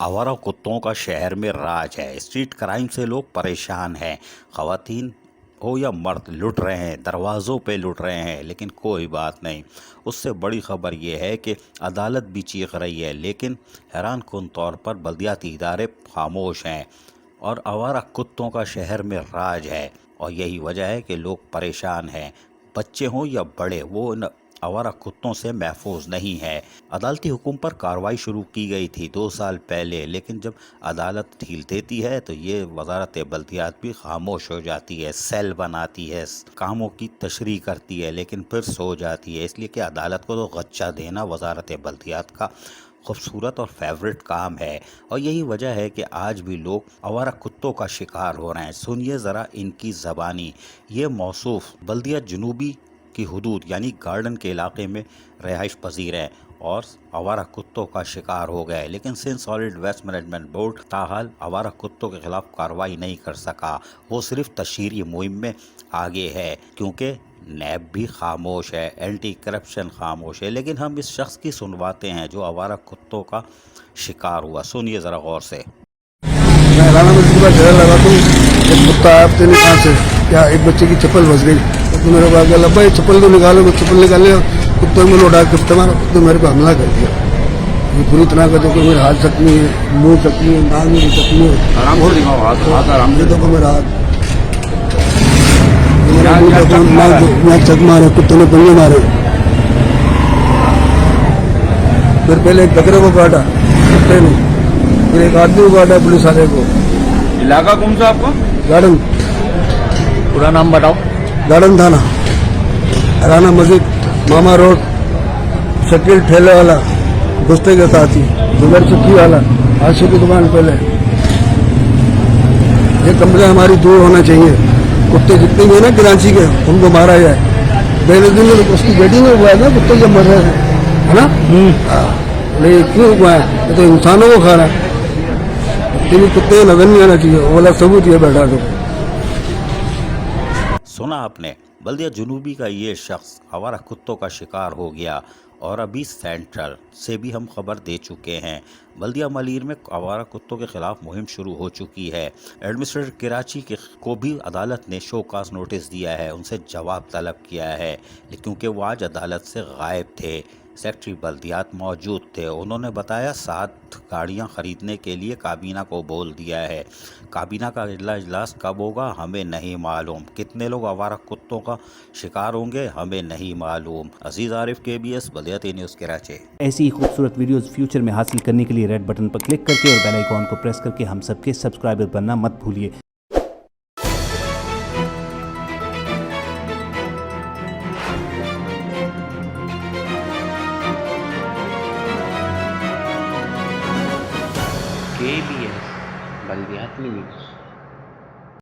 आवारा कुत्तों का शहर में राज है। स्ट्रीट क्राइम से लोग परेशान हैं। खवातीन हो या मर्द लुट रहे हैं, दरवाज़ों पे लुट रहे हैं, लेकिन कोई बात नहीं। उससे बड़ी खबर यह है कि अदालत भी चीख रही है, लेकिन हैरानकुन तौर पर बल्दियाती इदारे खामोश हैं और आवारा कुत्तों का शहर में राज है। और यही वजह है कि लोग परेशान हैं। बच्चे हों या बड़े, वो इन आवारा कुत्तों से महफूज नहीं है। अदालती हुक्म पर कार्रवाई शुरू की गई थी 2 साल पहले, लेकिन जब अदालत ढील देती है तो ये वजारत बल्दियात भी खामोश हो जाती है, सेल बनाती है, कामों की तशरीह करती है, लेकिन फिर सो जाती है। इसलिए कि अदालत को तो गच्चा देना वजारत बल्दियात का खूबसूरत और फेवरेट काम है। और यही वजह है कि आज भी लोग आवारा कुत्तों का शिकार हो रहे हैं। सुनिए ज़रा इनकी ज़बानी। ये मौसूफ बल्दिया जुनूबी की हुदूद यानी गार्डन के इलाके में रहाइश पजीर है और आवारा कुत्तों का शिकार हो गए, लेकिन Sindh solid waste management board ताहाल आवारा कुत्तों के खिलाफ कार्रवाई नहीं कर सका। वो सिर्फ तशहीरी मुहिम में आगे है, क्योंकि नैब भी खामोश है, एंटी करप्शन खामोश है। लेकिन हम इस शख्स की सुनवाते हैं जो आवारा कुत्तों का शिकार हुआ। सुनिए ज़रा गौर से। मैं राना मस्जिद का झगड़ा लगा तो एक कुत्ता आया, पता नहीं कहाँ से, क्या एक बच्चे की चप्पल फंस गई। तो मेरे को आगे लगा, चप्पल तो निकालो। मैं चप्पल निकाल लिया, कुत्ते में उठा के कुत्ते मारा, कुत्ते मेरे को हमला कर दिया। ये पूरी तरह का देखो, मेरे हाथ जख्मी है, मुंह जख्मी है, नाक में जख्मी है। आराम से दिखाओ, हाथ आराम से देखो मेरा हाथ, मेरा नाक जख्म मारे, कुत्ते ने पंजे मारे। फिर पहले एक बकरे को काटा कुत्ते ने, फिर एक आदमी को काटा पुलिस वाले को। इलाका कौन सा आपका? गार्डन, पूरा नाम बताओ। गार्डन थाना, राना मस्जिद, मामा रोड, शकील ठेले वाला, गुस्ते के साथी, जुगर चुक्की वाला, आशू की दुकान पहले। ये कमरे हमारी दूर होना चाहिए। कुत्ते जितने भी है ना कराची के, उनको मारा जाए। पहले दिन उसकी बेटी में हुआ है ना, कुत्ते जब मर रहे थे, है ना? नहीं क्यों हुआ है? ये तो इंसानों को खा रहा है। लेकिन कुत्ते नजर नहीं आना चाहिए, वो वाला सबूत ये बैठा दो। सुना आपने, बल्दिया जुनूबी का ये शख्स आवारा कुत्तों का शिकार हो गया और अभी सेंट्रल से भी हम खबर दे चुके हैं। बल्दिया मलीर में आवारा कुत्तों के खिलाफ मुहिम शुरू हो चुकी है। एडमिनिस्ट्रेटर कराची को भी अदालत ने शोकास नोटिस दिया है, उनसे जवाब तलब किया है, क्योंकि वो आज अदालत से गायब थे। सेक्रेटरी बल्दियात मौजूद थे। उन्होंने बताया 7 गाड़ियां खरीदने के लिए काबीना को बोल दिया है। काबीना का अगला इजलास कब होगा हमें नहीं मालूम। कितने लोग आवारा कुत्तों का शिकार होंगे हमें नहीं मालूम। अजीज आरिफ, KBS बल्दियाती न्यूज़ कराची। ऐसी ही खूबसूरत वीडियोस फ्यूचर में हासिल करने के लिए रेड बटन पर क्लिक करके और बेल आइकॉन को प्रेस करके हम सबके सब्सक्राइबर बनना मत भूलिए। KBS बल्दियाती न्यूज़।